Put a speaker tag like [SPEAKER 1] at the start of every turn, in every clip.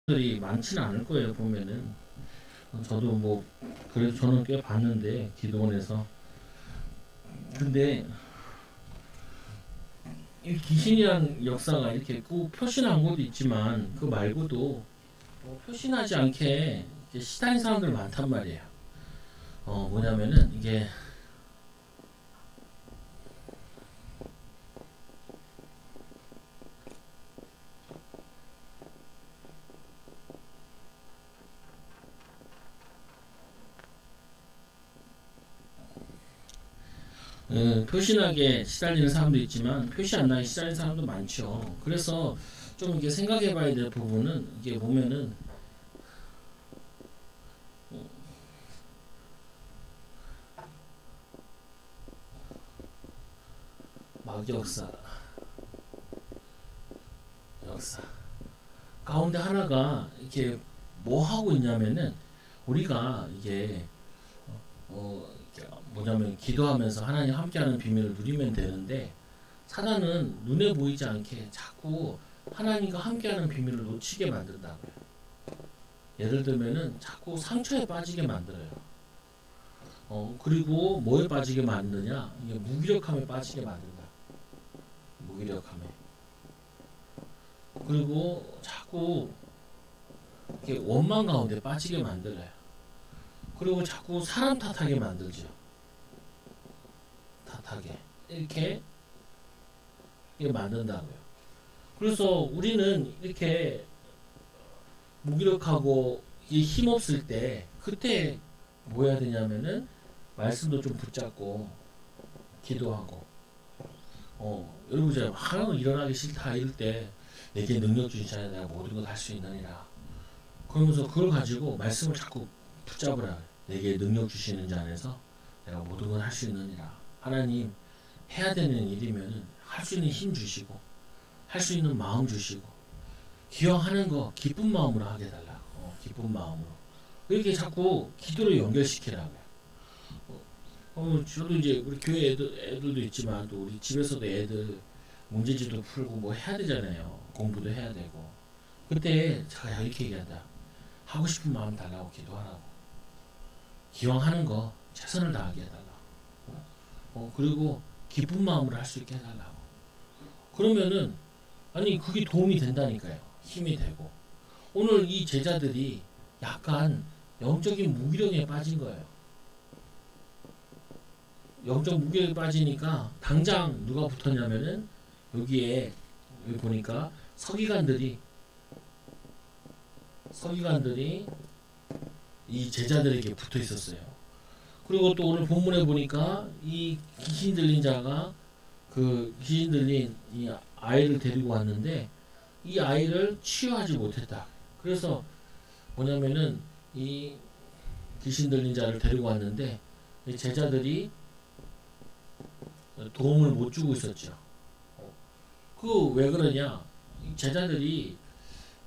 [SPEAKER 1] 들이 많지는 않을 거예요. 보면은 저도 뭐 그래도 저는 꽤 봤는데 기도원에서. 근데 이 귀신이란 역사가 이렇게 꼭 표신한 곳도 있지만 그 말고도 뭐 표신하지 않게 이렇게 시달린 사람들 많단 말이에요. 뭐냐면은 이게 표신하게 시달리는 사람도 있지만 표시 안 나게 시달리는 사람도 많죠. 그래서 좀 이게 생각해봐야 될 부분은 이게 보면은 막역사 역사 가운데 하나가 이렇게 뭐 하고 있냐면은 우리가 이게 뭐냐면 기도하면서 하나님 함께하는 비밀을 누리면 되는데 사단은 눈에 보이지 않게 자꾸 하나님과 함께하는 비밀을 놓치게 만든다고요. 예를 들면은 자꾸 상처에 빠지게 만들어요. 그리고 뭐에 빠지게 만드냐? 이게 무기력함에 빠지게 만든다. 무기력함에. 그리고 자꾸 이렇게 원망 가운데 빠지게 만들어요. 그리고 자꾸 사람 탓하게 만들죠. 탓하게. 이렇게 만든다고요. 그래서 우리는 이렇게 무기력하고 힘없을 때 그때 뭐 해야 되냐면은 말씀도 좀 붙잡고 기도하고 여러분 이제 일어나기 싫다 이럴 때 내게 능력 주신 자에 내가 모든 걸 할 수 있느니라 그러면서 그걸 가지고 말씀을 자꾸 붙잡으라. 내게 능력 주시는 자 안에서 내가 모든 걸 할 수 있느니라. 하나님 해야 되는 일이면은 할 수 있는 힘 주시고 할 수 있는 마음 주시고 기왕하는 거 기쁜 마음으로 하게 달라고. 기쁜 마음으로 이렇게 자꾸 기도로 연결시키라고요. 저도 이제 우리 교회 애들도 있지만 또 우리 집에서도 애들 문제지도 풀고 뭐 해야 되잖아요. 공부도 해야 되고 그때 제가 이렇게 얘기한다. 하고 싶은 마음 달라고 기도하라고. 기왕 하는 거 최선을 다하게 해달라고. 그리고 기쁜 마음으로 할 수 있게 해달라고. 그러면은 아니 그게 도움이 된다니까요. 힘이 되고. 오늘 이 제자들이 약간 영적인 무기력에 빠진 거예요. 영적 무기력에 빠지니까 당장 누가 붙었냐면은 여기 보니까 서기관들이 이 제자들에게 붙어 있었어요. 그리고 또 오늘 본문에 보니까 이 귀신 들린 자가 그 귀신 들린 이 아이를 데리고 왔는데 이 아이를 치유하지 못했다. 그래서 뭐냐면은 이 귀신 들린 자를 데리고 왔는데 이 제자들이 도움을 못 주고 있었죠. 그 왜 그러냐? 제자들이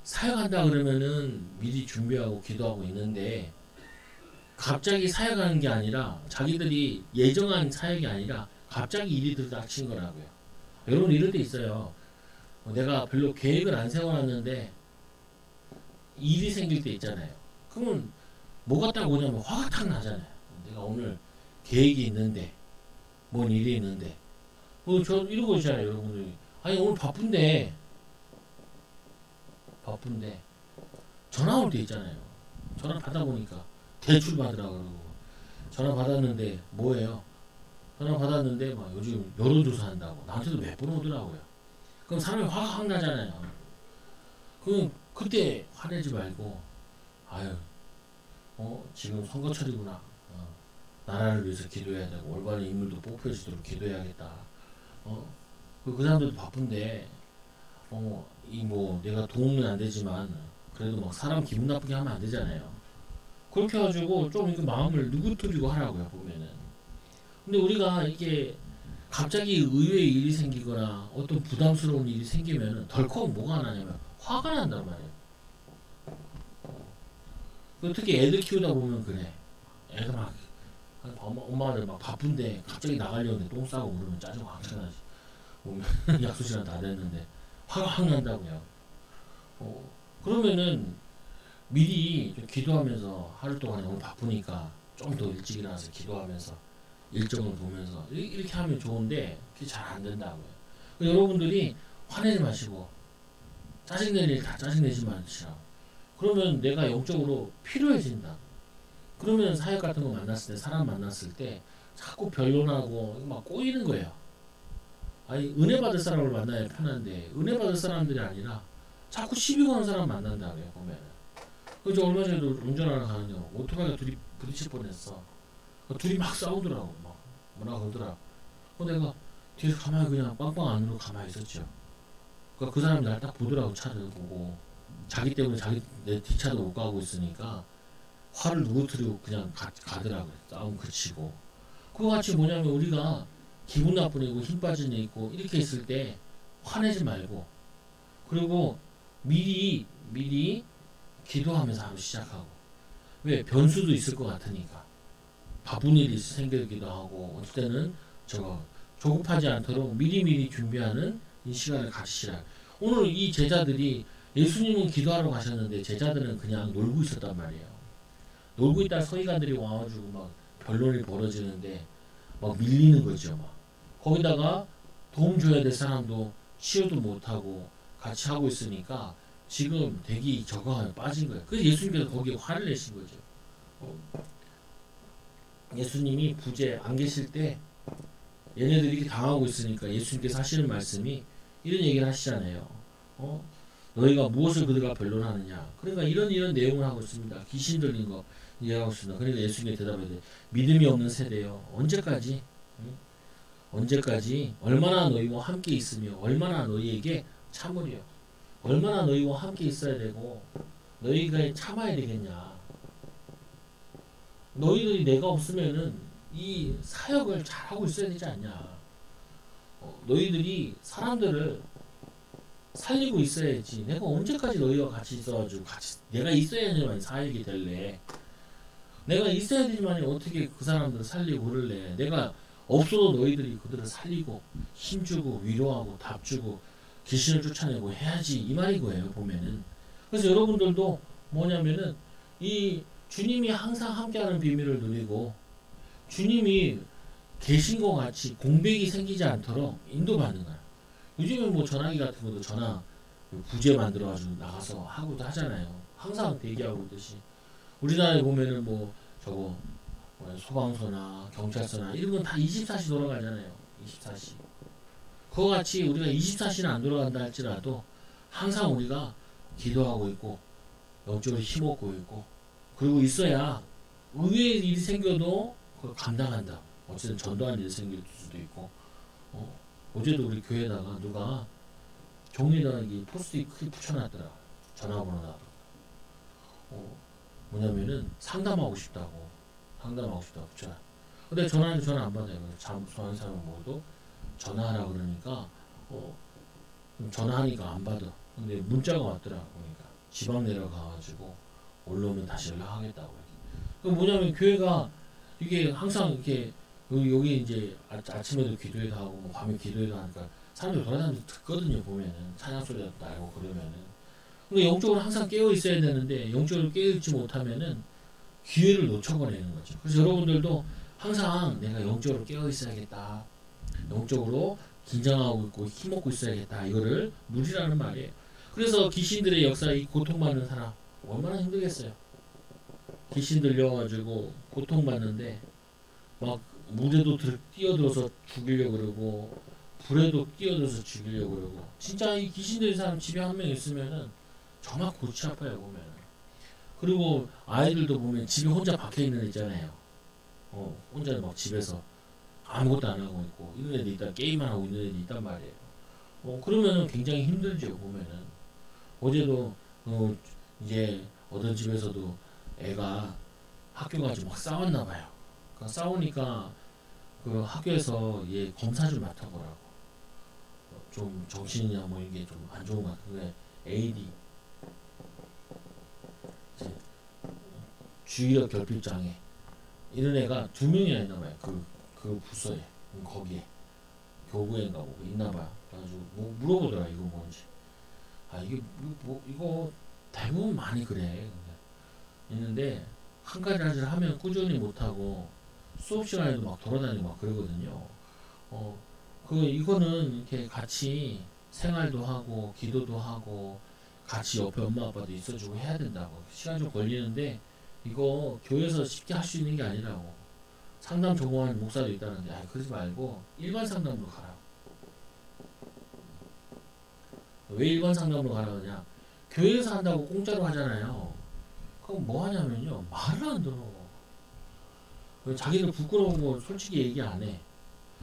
[SPEAKER 1] 사역한다 그러면은 미리 준비하고 기도하고 있는데 갑자기 사역하는 게 아니라 자기들이 예정한 사역이 아니라 갑자기 일이 들이닥친 거라고요. 여러분 이럴 때 있어요. 내가 별로 계획을 안 세워놨는데 일이 생길 때 있잖아요. 그러면 뭐가 딱 오냐면 화가 탁 나잖아요. 내가 오늘 계획이 있는데 뭔 일이 있는데 저 이러고 있잖아요. 여러분들이 아니 오늘 바쁜데 전화 올 때 있잖아요. 전화 받아보니까 대출 받으라고 그러고 전화 받았는데 뭐예요? 전화 받았는데 막 요즘 여론조사 한다고 나한테도 몇 번 오더라고요. 그럼 사람이 화가 확 나잖아요. 그럼 그때 화내지 말고 아유 지금 선거철이구나. 나라를 위해서 기도해야 되고 올바른 인물도 뽑혀지도록 기도해야겠다. 그 사람들도 바쁜데 이 뭐 내가 도움은 안 되지만 그래도 막 사람 기분 나쁘게 하면 안 되잖아요. 그렇게 해가지고 좀 이거 마음을 누구뜨리고 하라고요 보면은. 근데 우리가 이게 갑자기 의외의 일이 생기거나 어떤 부담스러운 일이 생기면은 덜컥 뭐가 나냐면 화가 난단 말이에요. 특히 애들 키우다 보면 그래. 애가 막 엄마들 막 바쁜데 갑자기 나가려는데 똥 싸고 그러면 짜증 왕창 나지. 약속 시간 다 됐는데 화가 확 난다고요. 그러면은 미리 좀 기도하면서 하루 동안 너무 바쁘니까 좀 더 일찍 일어나서 기도하면서 일정을 보면서 이렇게 하면 좋은데 그게 잘 안 된다고요. 여러분들이 화내지 마시고 짜증낼 일 다 짜증내지 마시라고. 그러면 내가 영적으로 필요해진다. 그러면 사역 같은 거 만났을 때, 사람 만났을 때 자꾸 변론하고 막 꼬이는 거예요. 아니 은혜 받을 사람을 만나야 편한데 은혜 받을 사람들이 아니라 자꾸 시비 거는 사람 만난다고요. 보면 그저 얼마 전에도 운전하러 가는데 오토바이가 둘이 부딪힐 뻔했어. 둘이 막 싸우더라고. 막 뭐라 그러더라. 내가 뒤에서 가만히 그냥 빵빵 안으로 가만히 있었죠. 그러니까 그 사람이 날 딱 보더라고. 차를 보고 자기 때문에 자기 내 뒷차도 못 가고 있으니까 화를 누구트리고 그냥 가더라고요. 싸움 그치고. 그거 같이 뭐냐면 우리가 기분 나쁜 애고 힘 빠진 애 있고 이렇게 있을 때 화내지 말고 그리고 미리 기도하면서 하루 시작하고 왜 변수도 있을 것 같으니까 바쁜 일이 생기기도 하고 어떨 때는 저거 조급하지 않도록 미리미리 준비하는 이 시간을 가지시라. 오늘 이 제자들이 예수님은 기도하러 가셨는데 제자들은 그냥 놀고 있었단 말이에요. 놀고 있다 서기관들이 와가지고 막 변론이 벌어지는데 막 밀리는 거죠. 막 거기다가 도움 줘야 될 사람도 치유도 못하고 같이 하고 있으니까 지금 대기 적응하면 빠진 거예요. 그래서 예수님께서 거기에 화를 내신 거죠. 예수님이 부재 안 계실 때 얘네들이 이렇게 당하고 있으니까 예수님께서 하시는 말씀이 이런 얘기를 하시잖아요. 너희가 무엇을 그들과 변론하느냐. 그러니까 이런 내용을 하고 있습니다. 귀신 들린 거 이해하고 있습니다. 그러니까 예수님이 대답하되 믿음이 없는 세대요. 언제까지? 언제까지? 얼마나 너희와 함께 있으며 얼마나 너희에게 참으려. 얼마나 너희와 함께 있어야 되고 너희가 참아야 되겠냐. 너희들이 내가 없으면은 이 사역을 잘하고 있어야 되지 않냐. 너희들이 사람들을 살리고 있어야지. 내가 언제까지 너희와 같이 있어가지고 내가 있어야지만 사역이 될래. 내가 있어야 되지만 어떻게 그 사람들을 살리고 그럴래. 내가 없어도 너희들이 그들을 살리고 힘주고 위로하고 답주고 귀신을 쫓아내고 해야지 이 말인 거예요. 보면은. 그래서 여러분들도 뭐냐면은 이 주님이 항상 함께하는 비밀을 누리고 주님이 계신 것 같이 공백이 생기지 않도록 인도받는 거야. 요즘에 뭐 전화기 같은 것도 전화 부재 만들어가지고 나가서 하고도 하잖아요. 항상 대기하고 있듯이. 우리나라에 보면은 뭐 저거 소방서나 경찰서나 이런 건 다 24시 돌아가잖아요. 24시. 그거 같이 우리가 24시는 안 돌아간다 할지라도 항상 우리가 기도하고 있고 영적으로 힘없고 있고 그리고 있어야 의외의 일이 생겨도 그걸 감당한다. 어쨌든 전도한 일이 생길 수도 있고. 어제도 우리 교회에다가 누가 종이에다가 이 포스트잇 크게 붙여놨더라. 전화번호나. 뭐냐면은 상담하고 싶다고 붙여라. 근데 전화는 전화 안 받아요. 전화하는 사람은 모두 전화하라 그러니까 전화하니까 안 받아. 근데 문자가 왔더라. 보니까 지방 내려가가지고 올라오면 다시 연락하겠다고. 그 뭐냐면 교회가 이게 항상 이렇게 여기 이제 아침에도 기도회도 하고 뭐 밤에 기도회도 하니까 사람들이 돌아다니면서 듣거든요. 보면은 찬양 소리도 나고 그러면은. 근데 영적으로 항상 깨어 있어야 되는데 영적으로 깨어 있지 못하면은 기회를 놓쳐버리는 거죠. 그래서 여러분들도 항상 내가 영적으로 깨어 있어야겠다. 영적으로 긴장하고 있고 힘먹고 있어야겠다. 이거를 누리라는 말이에요. 그래서 귀신들의 역사, 이 고통받는 사람 얼마나 힘들겠어요. 귀신 들려가지고 고통받는데 막 물에도 뛰어들어서 죽이려고 그러고 불에도 뛰어들어서 죽이려고 그러고 진짜 이 귀신 들린 사람 집에 한 명 있으면은 정말 골치 아파요. 보면은. 그리고 아이들도 보면 집에 혼자 박혀있는 애 있잖아요. 혼자 막 집에서 아무것도 안 하고 있고 이런 애들 있다 게임만 하고 있는 애들 있단 말이에요. 그러면은 굉장히 힘들죠. 보면은. 어제도 이제 어떤 집에서도 애가 학교 가지고 막 싸웠나 봐요. 그러니까 싸우니까 그 학교에서 얘 검사 좀 맡아보라고. 좀 정신이나 뭐 이게 좀 안 좋은 것 같은데 AD 주의력 결핍 장애 이런 애가 2명이나 있나 봐요. 그 부서에 거기에 교구인가 뭐 있나 봐요. 그래가지고 뭐 물어보더라 이거 뭔지. 이게 뭐 이거 대부분 많이 그래. 있는데 한 가지 하지를 하면 꾸준히 못하고 수업 시간에도 막 돌아다니고 막 그러거든요. 이거는 이렇게 같이 생활도 하고 기도도 하고 같이 옆에 엄마 아빠도 있어주고 해야 된다고. 시간 좀 걸리는데 이거 교회에서 쉽게 할 수 있는 게 아니라고. 상담 전공하는 목사도 있다는데 그러지 말고 일반 상담으로 가라. 왜 일반 상담으로 가라 그러냐? 교회에서 한다고 공짜로 하잖아요. 그럼 뭐 하냐면요, 말을 안 들어. 자기들 부끄러운 거 솔직히 얘기 안 해.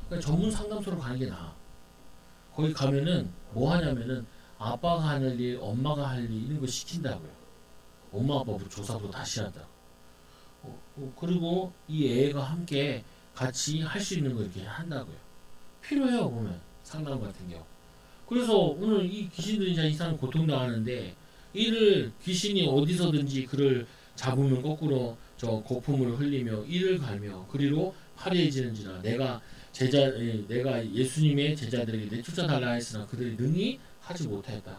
[SPEAKER 1] 그러니까 전문 상담소로 가는 게 나아. 거기 가면은 뭐 하냐면은 아빠가 하는 일, 엄마가 할 일 이런 거 시킨다고요. 엄마 아빠 조사도 다시 한다. 그리고 이 애가 함께 같이 할 수 있는 거 이렇게 한다고요. 필요해요, 보면 상담 같은 경우. 그래서 오늘 이 귀신들이 이 사람 고통당하는데 이를 귀신이 어디서든지 그를 잡으면 거꾸로 저 거품을 흘리며 이를 갈며 그리로 화려해지는지라 내가 예수님의 제자들에게 내쫓아달라 했으나 그들이 능히 하지 못했다.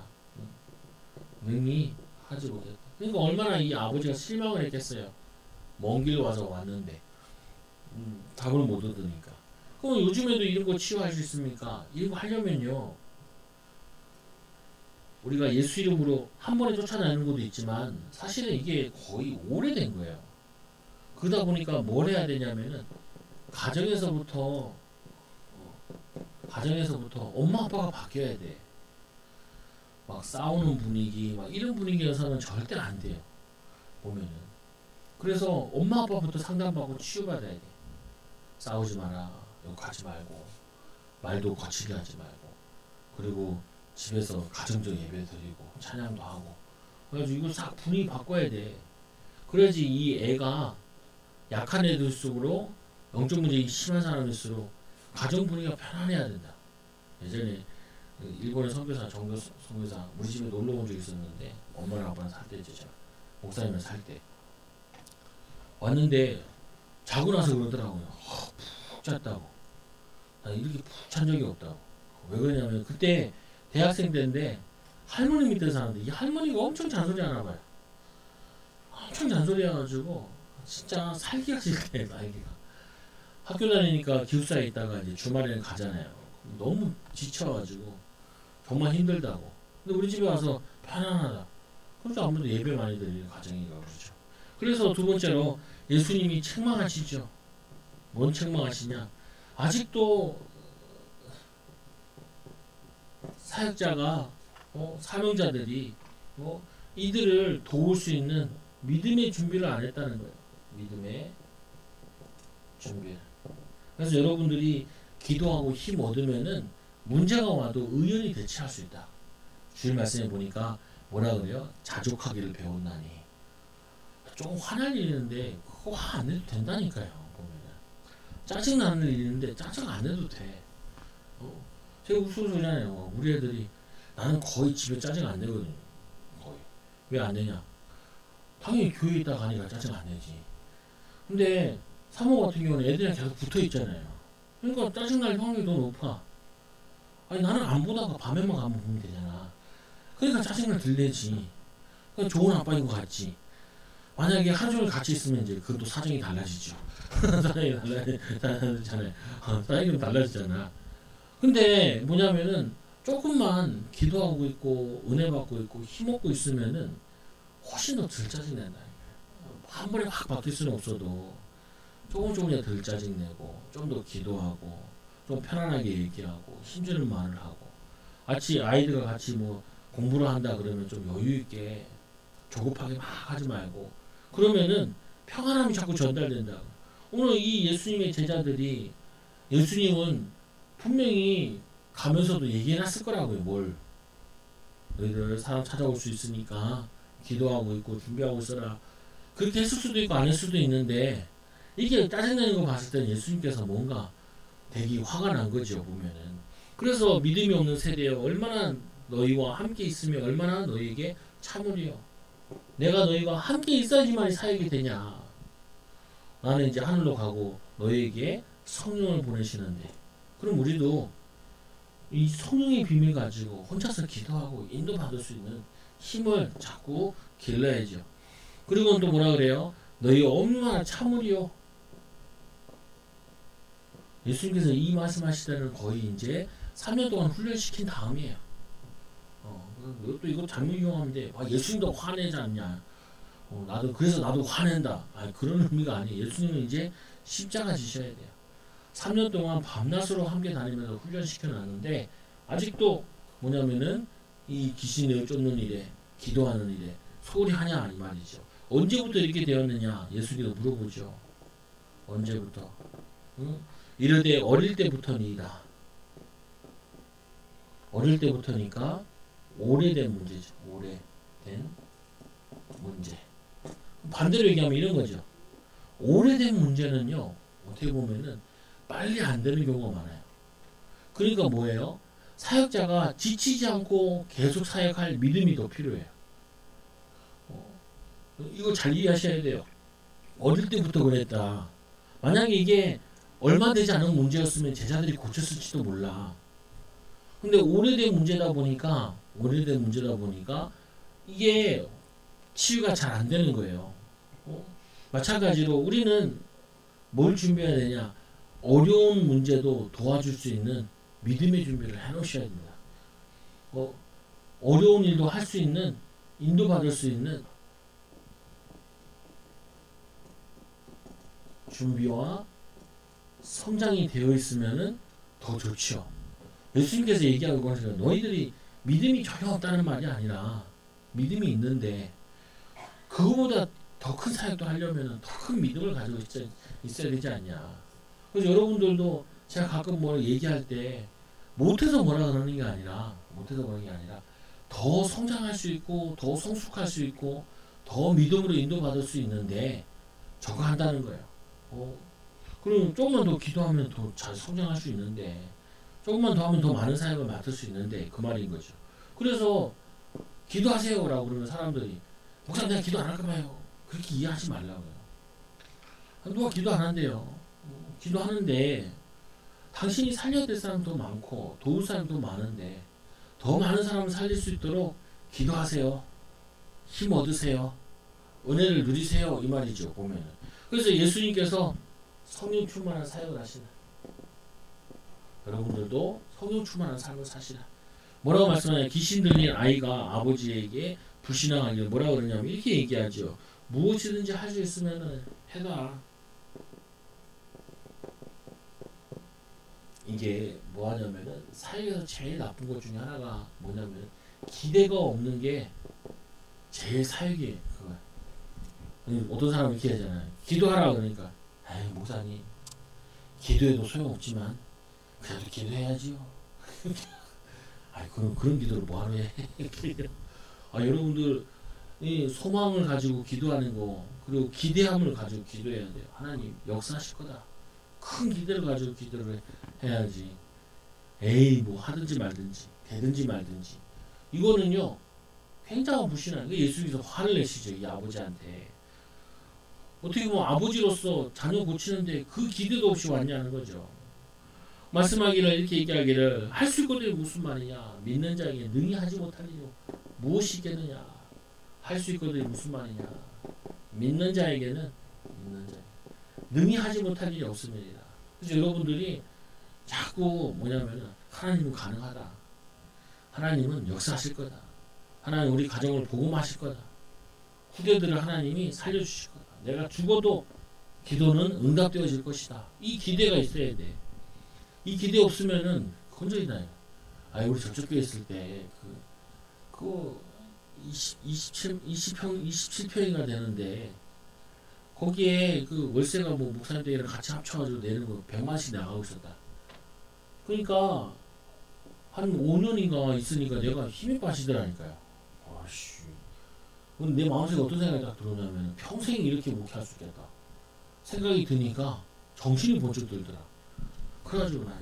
[SPEAKER 1] 능히 하지 못했다. 그러니까 얼마나 이 아버지가 실망을 했겠어요. 먼 길 와서 왔는데 답을 못 얻으니까. 그럼 요즘에도 이런 거 치유할 수 있습니까? 이런 거 하려면요, 우리가 예수 이름으로 한 번에 쫓아내는 것도 있지만 사실은 이게 거의 오래된 거예요. 그러다 보니까 뭘 해야 되냐면은 가정에서부터 엄마 아빠가 바뀌어야 돼. 막 싸우는 분위기 막 이런 분위기여서는 절대 안 돼요. 보면은. 그래서 엄마 아빠부터 상담받고 치유받아야 돼. 싸우지 마라, 욕하지 말고, 말도 거칠게 하지 말고, 그리고 집에서 가정적 예배 드리고 찬양도 하고. 그래가지고 이걸 싹 분위기 바꿔야 돼. 그래야지 이 애가 약한 애들수록 영적 문제가 심한 사람일수록 가정 분위기가 편안해야 된다. 예전에 일본의 선교사 정교 선교사 우리 집에 놀러 온 적이 있었는데, 엄마랑 아빠랑 살 때죠. 제가 목사님이랑 살 때 왔는데 자고 나서 그러더라고요. 푹 잤다고. 나 이렇게 푹 잔 적이 없다고. 왜 그러냐면 그때 대학생 때인데 할머니 밑에 사는데 이 할머니가 엄청 잔소리 하나 봐요. 엄청 잔소리 해가지고 진짜 살기가 싫대. 살기가. 학교 다니니까 기숙사에 있다가 이제 주말에는 가잖아요. 너무 지쳐가지고 정말 힘들다고. 근데 우리 집에 와서 편안하다. 그래서 아무래도 예배 많이 드리는 가정이라고 그러죠. 그래서 두 번째로 예수님이 책망하시죠. 뭔 책망하시냐? 아직도 사역자가 사명자들이 이들을 도울 수 있는 믿음의 준비를 안 했다는 거예요. 믿음의 준비. 그래서 여러분들이 기도하고 힘 얻으면은 문제가 와도 의연히 대처할 수 있다. 주일 말씀에 보니까 뭐라 그래요? 자족하기를 배웠나니. 조금 화날 일이 있는데 그거 화 안 내도 된다니까요. 보면은 짜증 나는 일이 있는데 짜증 안 내도 돼. 제가 무슨 소리잖아요. 우리 애들이 나는 거의 집에 짜증 안 내거든요. 거의. 왜 안 내냐? 당연히 교회에 있다 가니까 짜증 안 내지. 근데 사모 같은 경우는 애들이랑 계속 붙어 있잖아요. 그러니까 짜증날 확률이 더 높아. 아니 나는 안 보다가 밤에만 가면 보면 되잖아. 그러니까 짜증을 덜 내지. 그러니까 좋은 아빠인 것 같지. 만약에 하루 종일 같이 있으면 이제 그것도 사정이 달라지죠. 사정이 달라지잖아요. 사정이 달라지잖아. 근데 뭐냐면은 조금만 기도하고 있고 은혜 받고 있고 힘 얻고 있으면은 훨씬 더 덜 짜증낸다. 한 번에 확 바뀔 수는 없어도 조금씩 덜 짜증내고 좀 더 기도하고 좀 편안하게 얘기하고 힘주는 말을 하고, 같이 아이들과 같이 뭐 공부를 한다 그러면 좀 여유 있게 조급하게 막 하지 말고, 그러면은 평안함이 자꾸 전달된다. 오늘 이 예수님의 제자들이, 예수님은 분명히 가면서도 얘기해놨을 거라고요. 뭘 너희들 사람 찾아올 수 있으니까 기도하고 있고 준비하고 있어라. 그렇게 했을 수도 있고 안 했을 수도 있는데, 이게 짜증내는 거 봤을 때는 예수님께서 뭔가 되게 화가 난 거죠. 보면은. 그래서 믿음이 없는 세대에 얼마나 너희와 함께 있으면 얼마나 너희에게 참으리요. 내가 너희가 함께 있어야지만 사역이 되냐. 나는 이제 하늘로 가고 너희에게 성령을 보내시는데, 그럼 우리도 이 성령의 비밀 가지고 혼자서 기도하고 인도받을 수 있는 힘을 자꾸 길러야죠. 그리고 또 뭐라 그래요? 너희 얼마나 참으리요. 예수님께서 이 말씀하실 때는 거의 이제 3년 동안 훈련시킨 다음이에요. 또 이거 잘못 이용하는데 예수님도 화내지 않냐? 나도 화낸다. 그런 의미가 아니에요. 예수님은 이제 십자가 지셔야 돼요. 3년 동안 밤낮으로 함께 다니면서 훈련시켜 놨는데 아직도 뭐냐면은 이 귀신을 쫓는 일에 기도하는 일에 소홀히 하냐 이 말이죠. 언제부터 이렇게 되었느냐 예수님이 물어보죠. 언제부터? 응? 이르되 어릴 때부터니이다. 어릴 때부터니까 오래된 문제죠. 오래된 문제. 반대로 얘기하면 이런 거죠. 오래된 문제는요. 어떻게 보면은 빨리 안 되는 경우가 많아요. 그러니까 뭐예요? 사역자가 지치지 않고 계속 사역할 믿음이 더 필요해요. 이거 잘 이해하셔야 돼요. 어릴 때부터 그랬다. 만약에 이게 얼마 되지 않은 문제였으면 제자들이 고쳤을지도 몰라. 근데 오래된 문제다 보니까 이게 치유가 잘 안 되는 거예요. 마찬가지로 우리는 뭘 준비해야 되냐? 어려운 문제도 도와줄 수 있는 믿음의 준비를 해놓으셔야 됩니다. 어려운 일도 할 수 있는, 인도받을 수 있는 준비와 성장이 되어 있으면 더 좋죠. 예수님께서 얘기하고 하시는 너희들이 믿음이 전혀 없다는 말이 아니라 믿음이 있는데 그거보다 더 큰 사역도 하려면 더 큰 믿음을 가지고 있어야 되지 않냐. 그래서 여러분들도 제가 가끔 뭐 얘기할 때 못해서 뭐라 그러는 게 아니라 더 성장할 수 있고 더 성숙할 수 있고 더 믿음으로 인도받을 수 있는데 저거 한다는 거예요. 그럼 조금만 더 기도하면 더 잘 성장할 수 있는데 조금만 더 하면 더 많은 사역을 맡을 수 있는데 그 말인 거죠. 그래서 기도하세요라고 그러면 사람들이 목사님 내가 기도 안 할까 봐요. 그렇게 이해하지 말라고요. 누가 기도 안 한대요. 기도하는데 당신이 살려야 될 사람도 많고 도울 사람도 많은데 더 많은 사람을 살릴 수 있도록 기도하세요. 힘 얻으세요. 은혜를 누리세요. 이 말이죠. 보면은. 그래서 예수님께서 성령 충만한 사역을 하시나. 여러분들도 성령 충만한 삶을 사시라. 뭐라고 말씀하냐? 귀신 들린 아이가 아버지에게 불신앙하기를 뭐라 그러냐면 이렇게 얘기하죠. 무엇이든지 할 수 있으면 해라. 이게 뭐 하냐면은 사회에서 제일 나쁜 것 중에 하나가 뭐냐면 기대가 없는 게 제일 사역이에요. 그거. 어떤 사람은 이렇게 하잖아요. 기도하라 그러니까 에이 목사님 기도해도 소용없지만 그래도 기도해야지요. 그런 기도를 뭐하러 해. 여러분들 이 소망을 가지고 기도하는 거 그리고 기대함을 가지고 기도해야 돼요. 하나님 역사하실 거다. 큰 기대를 가지고 기도를 해야지. 에이 뭐 하든지 말든지 되든지 말든지 이거는요 굉장한 불신앙. 예수님께서 화를 내시죠. 이 아버지한테. 어떻게 보면 아버지로서 자녀 고치는데 그 기대도 없이 왔냐는 거죠. 말씀하기를 이렇게 얘기하기를 할 수 있거든요. 무슨 말이냐. 믿는 자에게 능히 하지 못할 일이 무엇이 있겠느냐. 할 수 있거든요. 무슨 말이냐. 믿는 자에게는 능히 하지 못할 일이 없습니다. 그래서 여러분들이 자꾸 뭐냐면 하나님은 가능하다. 하나님은 역사하실 거다. 하나님 우리 가정을 복음하실 거다. 후대들을 하나님이 살려주실 거다. 내가 죽어도 기도는 응답되어질 것이다. 이 기대가 있어야 돼. 이 기대 없으면은 건전이 나요. 우리 저쪽 교회 있을 때 그 27평인가 되는데 거기에 그 월세가 뭐 목사님 댁이랑 같이 합쳐가지고 내는 거 100만씩 나가고 있었다. 그러니까 한 5년인가 있으니까 내가 힘이 빠지더라니까요. 근데 내 마음속에 어떤 생각이 딱 들어오냐면 평생 이렇게 목회할 수 있겠다 생각이 드니까 정신이 번쩍 들더라. 그래가지고 나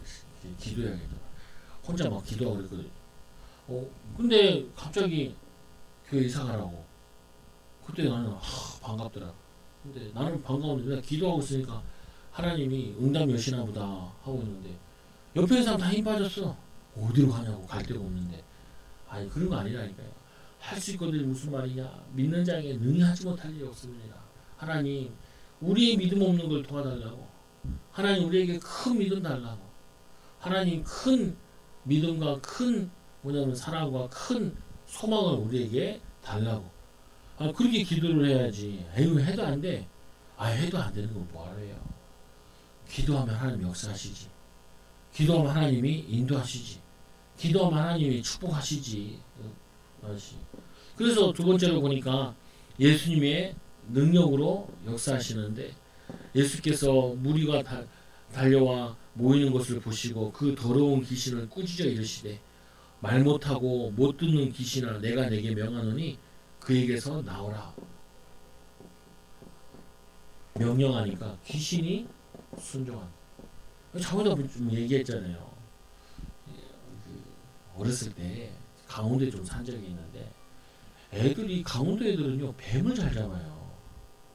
[SPEAKER 1] 기도해야겠다. 혼자 막 기도하고 그랬거든. 근데 갑자기 교회 이사 가라고. 그때 나는 반갑더라. 근데 나는 반가운데 내가 기도하고 있으니까 하나님이 응답 여시나 보다 하고 있는데 옆에 사람 다 힘 빠졌어. 어디로 가냐고 갈 데가 없는데. 그런 거 아니라니까요. 할 수 있거든. 무슨 말이냐? 믿는 자에게 능히 하지 못할 일이 없습니다. 하나님, 우리의 믿음 없는 걸 도와달라고. 하나님, 우리에게 큰 믿음 달라고. 하나님, 큰 믿음과 큰 뭐냐면 사랑과 큰 소망을 우리에게 달라고. 그렇게 기도를 해야지. 에휴, 해도 안 돼. 해도 안 되는 건 뭐하러 해요. 기도하면 하나님 역사하시지. 기도하면 하나님이 인도하시지. 기도하면 하나님이 축복하시지. 그래서 두 번째로 보니까 예수님의 능력으로 역사하시는데, 예수께서 무리가 달려와 모이는 것을 보시고 그 더러운 귀신을 꾸짖어 이르시되, 말 못하고 못 듣는 귀신아, 내가 내게 명하노니 그에게서 나오라. 명령하니까 귀신이 순종한. 저번에 좀 얘기했잖아요. 어렸을 때 강원도에 좀 산 적이 있는데, 애들이, 강원도 애들은요 뱀을 잘 잡아요.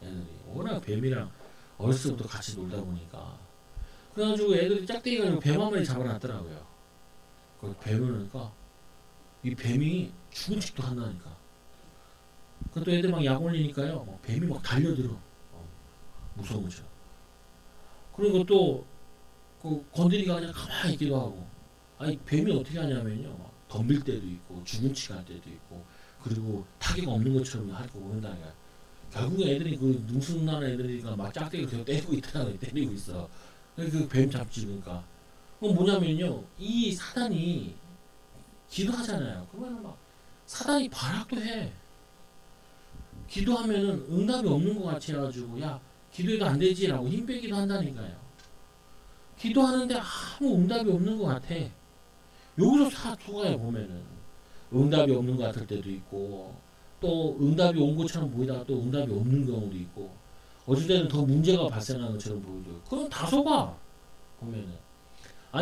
[SPEAKER 1] 애들이 워낙 뱀이랑 어렸을 때부터 같이 놀다 보니까. 그래가지고 애들이 짝대기 가지고 뱀 한 마리 잡아놨더라고요. 그 뱀을 그러니까 이 뱀이 죽은 척도 한다니까. 또 애들 막 약 올리니까요, 뱀이 막 달려들어. 무서운 거죠. 그리고 또 그 건드리가 그냥 가만히 있기도 하고. 뱀이 어떻게 하냐면요, 막 덤빌 때도 있고 죽은 척 할 때도 있고, 그리고 타격 없는 것처럼 하고 그런다니까. 결국에 애들이 그 능숙난 애들이니까 막 짝대기를 계속 때리고 있더라고요. 때리고 있어. 그 뱀 잡지. 그러니까 그건 뭐냐면요, 이 사단이 기도하잖아요. 그러면 막 사단이 발악도 해. 기도하면은 응답이 없는 것 같이 해가지고, 야, 기도해도 안 되지라고 힘 빼기도 한다니까요. 기도하는데 아무 응답이 없는 것 같아. 여기서 사투가에 보면은 응답이 없는 것 같을 때도 있고, 또 응답이 온 것처럼 보이다가 또 응답이 없는 경우도 있고, 어쩔 때는 더 문제가 발생하는 것처럼 보이고. 그럼 다 속아 보면은.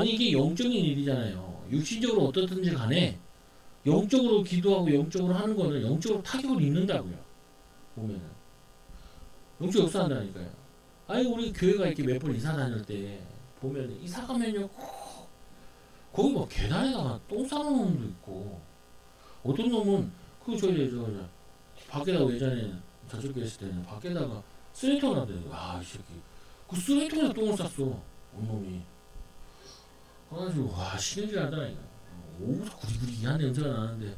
[SPEAKER 1] 이게 영적인 일이잖아요. 육신적으로 어떻든지 간에 영적으로 기도하고 영적으로 하는 거는 영적으로 타격을 입는다고요. 보면은 영적 역사한다니까요. 우리 교회가 이렇게 몇 번 이사 다닐 때 보면은, 이사 가면요 거기 뭐 계단에다가 똥 싸놓은 놈도 있고, 어떤 놈은 저 밖에다가, 예전에 저쪽 교회 있을 때는 밖에다가 쓰레기통을 놔둬요. 이 새끼 그 쓰레기통에다 똥을 쌌어, 온놈이. 그래가지고 신경질 나더라니까. 오면서 구리구리한 냄새가 나는데,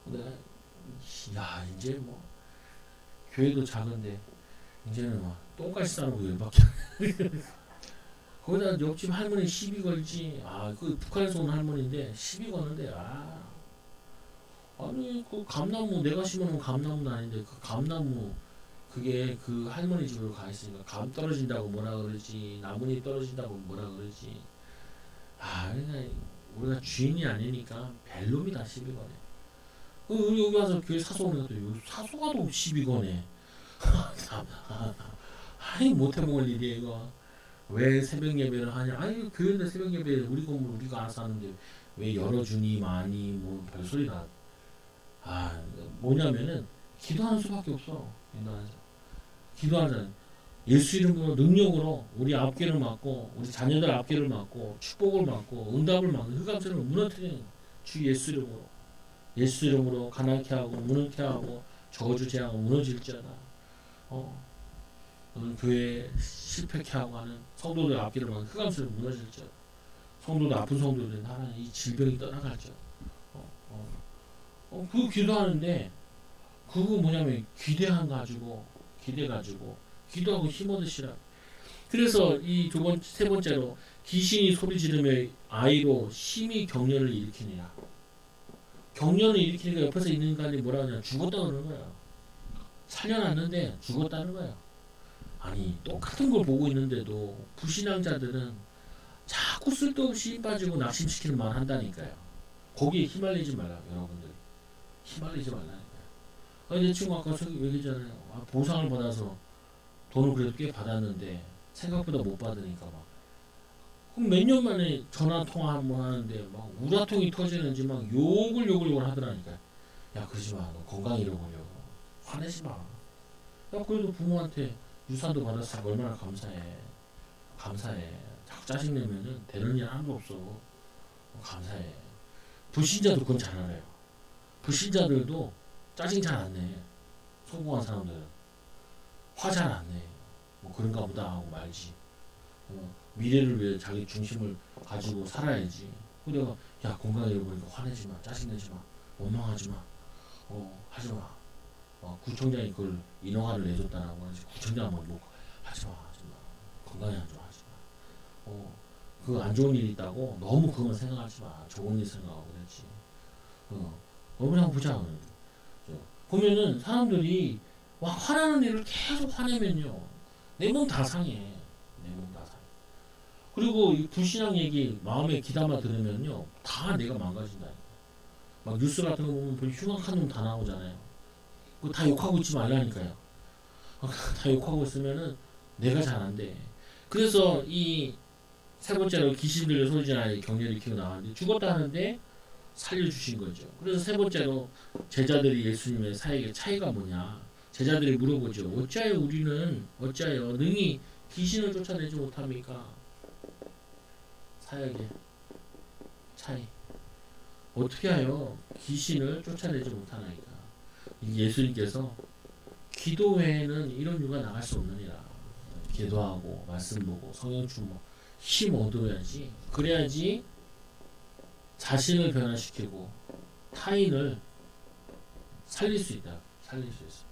[SPEAKER 1] 내가 이제 뭐 교회도 작은데 이제는 막 똥까지 싸놓고 열받게. 거기다 옆집 할머니 시비 걸지. 그 북한에서 온 할머니인데 시비 거는데, 그 감나무, 내가 심어놓은 감나무도 아닌데 그 감나무, 그게 그 할머니 집으로 가 있으니까 감 떨어진다고 뭐라 그러지, 나뭇잎 떨어진다고 뭐라 그러지. 그러니까 우리가 주인이 아니니까 벨놈이다 시비 거네. 우리 여기 와서 교회 사소 오는 것도 사소가도 시비 거네. 못해먹을 일이야 이거. 왜 새벽 예배를 하냐? 교회인데 새벽 예배 우리 건물 우리가 알아서 하는데 왜 열어주니 많이 뭐 별소리가. 뭐냐면은 기도하는 수밖에 없어. 기도하는 예수 이름으로 능력으로 우리 앞길을 막고, 우리 자녀들 앞길을 막고, 축복을 막고, 응답을 막고, 흑암선을 무너뜨리는 주 예수 이름으로. 예수 이름으로 가난케 하고 무능케 하고 저주 재앙을 무너질지어다. 교회 실패케 하고 하는 성도들 앞길을 막는 흑암선을 무너질지어다. 성도들, 아픈 성도들은 하나님 이 질병이 떠나갈지어다. 그거 기도하는데, 그거 뭐냐면 기대 가지고 기도하고 힘 얻으시라. 그래서 이 세 번째로, 귀신이 소리 지르며 아이로 심히 경련을 일으키니라. 경련을 일으키니까 옆에서 있는 인간이 뭐라 하냐, 죽었다 그러는 거야. 살려놨는데 죽었다는 거야. 똑같은 걸 보고 있는데도 불신앙자들은 자꾸 쓸데없이 힘 빠지고 낙심시키는 말 한다니까요. 거기에 휘말리지 말라, 여러분들. 휘말리지 말라니까요. 내 친구 아까 얘기했잖아요. 보상을 받아서 돈을 그래도 꽤 받았는데 생각보다 못 받으니까 그럼 몇 년 만에 전화 통화 한번 하는데 막 우라통이 터지는지 막 욕을 하더라니까요. 야, 그러지 마. 너 건강 잃어버려. 화내지 마. 야, 그래도 부모한테 유산도 받았으니까 얼마나 감사해. 자꾸 짜증내면은 되는 일 하나도 없어. 감사해. 불신자도 그건 잘 알아요. 불신자들도 짜증 잘 안 내. 성공한 사람들은 화 잘 안 내. 뭐 그런가 보다 하고 말지. 미래를 위해 자기 중심을 가지고 살아야지. 그래가 야 건강을 잃어보니까 화내지 마, 짜증내지 마, 원망하지 마, 하지 마. 구청장이 그걸 인허가를 내줬다라고 하지. 구청장 뭐 하지 마, 하지 마. 건강에 안 좋아, 하지 마. 그 안 좋은 일이 있다고 너무 그것만 생각하지 마. 좋은 일 생각하고 그랬지. 그냥 보자. 보면은 사람들이 와 화나는 일을 계속 화내면요 내 몸 다 상해. 내 몸 다 상해. 그리고 이 불신앙 얘기 마음에 귀담아 들으면요 다 내가 망가진다. 막 뉴스 같은 거 보면 흉악한 놈 다 나오잖아요. 그거 다 욕하고 있지 말라니까요. 다 욕하고 있으면은 내가 잘 안 돼. 그래서 이 세 번째로 귀신 들려 소리 지르는 격려를 키고 나왔는데 죽었다 하는데 살려주신 거죠. 그래서 세 번째로 제자들이 예수님의 사역의 차이가 뭐냐. 제자들이 물어보죠. 어찌하여 우리는 어찌하여 능히 귀신을 쫓아내지 못합니까? 사역의 차이. 어떻게 하여 귀신을 쫓아내지 못하나이까. 예수님께서 기도 외에는 이런 유가 나갈 수 없느니라. 기도하고 말씀 보고 성령 충만 힘 얻어야지. 그래야지 자신을 변화시키고 타인을 살릴 수 있다. 살릴 수 있어.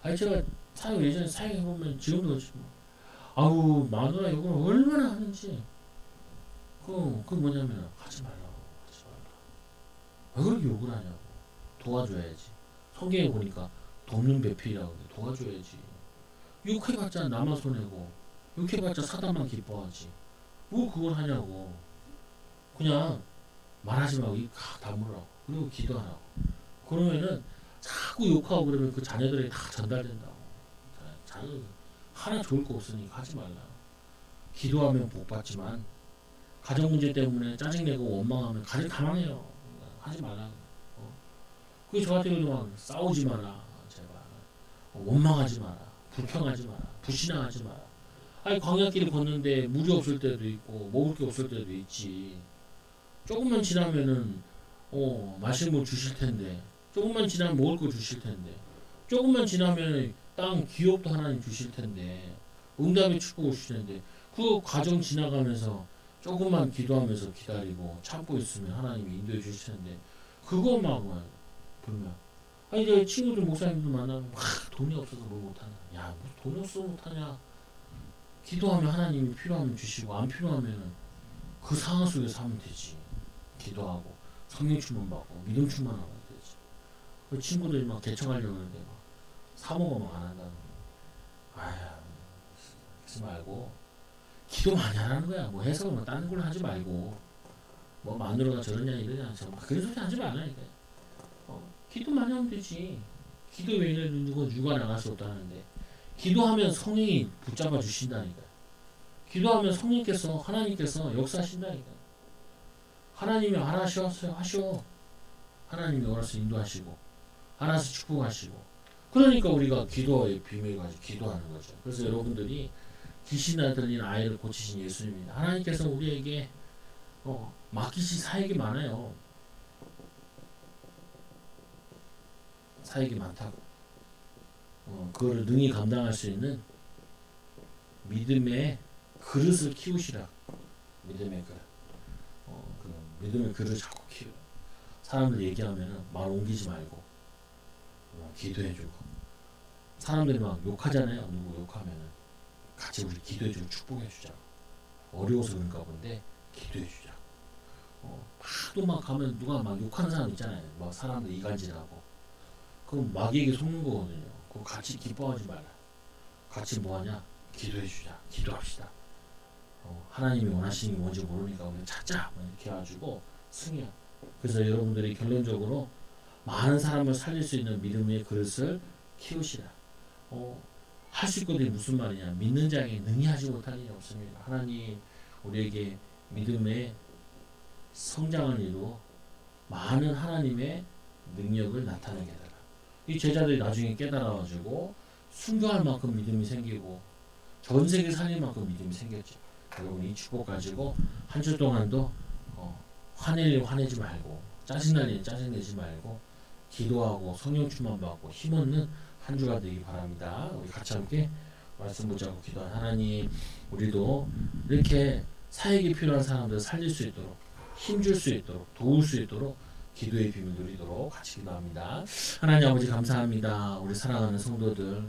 [SPEAKER 1] 아니 제가 사역 예전에 사역해보면 지금도 그렇지 뭐. 아우 마누라 욕을 얼마나 하는지. 그 뭐냐면 하지 말라고. 하지 말라. 왜 그렇게 욕을 하냐고. 도와줘야지. 성경에 보니까 돕는 배필이라고 도와줘야지. 욕해봤자 나만 손해고 욕해봤자 사단만 기뻐하지. 뭐 그걸 하냐고. 그냥 말하지 말고 입 다물으라고. 그리고 기도하라고. 그러면은 자꾸 욕하고 그러면 그 자녀들에게 다 전달된다고. 자녀들 하나 좋을 거 없으니까 하지 말라. 기도하면 복 받지만 가정 문제 때문에 짜증내고 원망하면 가정 다 망해요. 하지 말라. 그게 저한테도 막 싸우지 마라. 제발. 원망하지 마라. 불평하지 마라. 불신앙하지 마라. 아니 광야길을 걷는데 물이 없을 때도 있고 먹을 게 없을 때도 있지. 조금만 지나면은 마실 물 주실 텐데, 조금만 지나면 먹을 거 주실 텐데, 조금만 지나면 땅 기업도 하나님 주실 텐데, 응답의 축복 주실 텐데, 그 과정 지나가면서 조금만 기도하면서 기다리고 참고 있으면 하나님이 인도해 주실 텐데, 그거 막 보면 아니 내 친구들 목사님들 만나면 돈이 없어서 뭘 못하냐. 야 무슨 돈이 없어서 못하냐. 기도하면 하나님이 필요하면 주시고 안 필요하면 그 상황 속에서 하면 되지. 기도하고 성령 충만 받고 믿음 충만하면 되지. 그 친구들이 막 개척하려고 하는데 막 사모가 막 안 한다는 거야. 아휴 그러지 말고 기도 많이 하라는 거야. 뭐 해석을 뭐 다른 걸로 하지 말고 뭐 마누라가 저러냐 이러냐 그런 소리 하지 말라니까. 기도 많이 하면 되지. 기도 외에는 누가 육아 나갈 수 없다는데 기도하면 성령이 붙잡아 주신다니까. 기도하면 성령께서 하나님께서 역사하신다니까. 하나님이 알아서 하셔. 하나님이 알아서 인도하시고 알아서 축복하시고. 그러니까 우리가 기도의 비밀을 가지고 기도하는 거죠. 그래서 여러분들이 귀신나 들린 아이를 고치신 예수님입니다. 하나님께서 우리에게 맡기신 사역이 많아요. 사역이 많다고. 그거를 능히 감당할 수 있는 믿음의 그릇을 키우시라. 믿음의 그릇. 그 믿음의 그릇을 자꾸 키워. 사람들 얘기하면은 말 옮기지 말고 기도해주고. 사람들이 막 욕하잖아요. 누구 욕하면은 같이 우리 기도해주고 축복해주자. 어려워서 그런가 본데 기도해주자. 하도 막 가면 누가 막 욕하는 사람 있잖아요. 막 사람들 이간질하고. 그럼 마귀에게 속는 거거든요. 그거 같이 기뻐하지 말라. 같이 뭐하냐? 기도해주자. 기도합시다. 하나님이 원하시는 게 뭔지 모르니까 우리 찾자. 이렇게 해가지고 승리야. 그래서 여러분들이 결론적으로 많은 사람을 살릴 수 있는 믿음의 그릇을 키우시라. 할 수 있거든요. 무슨 말이냐? 믿는 자에게 능히 하지 못할 일이 없습니다. 하나님 우리에게 믿음의 성장을 이루어 많은 하나님의 능력을 나타내게 해달라. 이 제자들이 나중에 깨달아가지고 순교할 만큼 믿음이 생기고 전 세계 살릴 만큼 믿음이 생겼죠. 여러분 이 축복 가지고 한 주 동안도 화낼 일 화내지 말고 짜증날 일 짜증내지 말고 기도하고 성령 충만 받고 힘없는 한 주가 되기 바랍니다. 우리 같이 함께 말씀 붙잡고 기도한 하나님, 우리도 이렇게 사역이 필요한 사람들 살릴 수 있도록, 힘줄 수 있도록, 도울 수 있도록 기도의 비밀 누리도록 같이 기도합니다. 하나님 아버지 감사합니다. 우리 사랑하는 성도들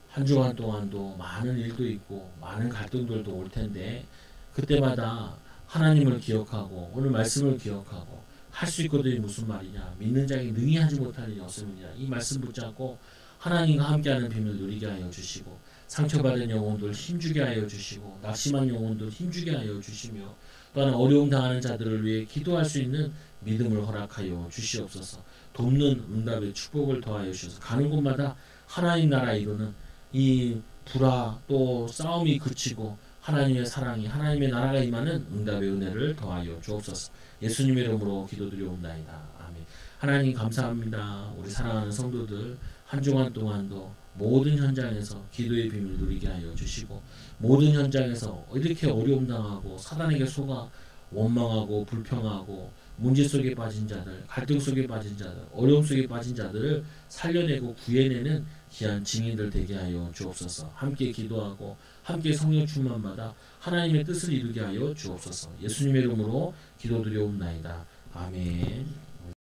[SPEAKER 1] 한 주간 동안도 많은 일도 있고 많은 갈등들도 올 텐데 그때마다 하나님을 기억하고 오늘 말씀을 기억하고 할 수 있거든이 무슨 말이냐, 믿는 자에게 능히 하지 못할 일이 없습니다. 이 말씀 붙잡고 하나님과 함께하는 비밀 누리게 하여 주시고, 상처받은 영혼들 힘주게 하여 주시고, 낙심한 영혼들 힘주게 하여 주시며, 또한 어려움 당하는 자들을 위해 기도할 수 있는 믿음을 허락하여 주시옵소서. 돕는 응답의 축복을 더하여 주셔서 가는 곳마다 하나님 나라 이루는 이 불화 또 싸움이 그치고 하나님의 사랑이, 하나님의 나라가 임하는 응답의 은혜를 더하여 주옵소서. 예수님의 이름으로 기도드리옵나이다. 아멘. 하나님 감사합니다. 우리 사랑하는 성도들 한 주간 동안도 모든 현장에서 기도의 비밀 누리게 하여 주시고, 모든 현장에서 이렇게 어려움 당하고 사단에게 속아 원망하고 불평하고 문제 속에 빠진 자들, 갈등 속에 빠진 자들, 어려움 속에 빠진 자들을 살려내고 구해내는 귀한 증인들 되게 하여 주옵소서. 함께 기도하고 함께 성령 충만 받아 하나님의 뜻을 이루게 하여 주옵소서. 예수님의 이름으로 기도드리옵나이다. 아멘.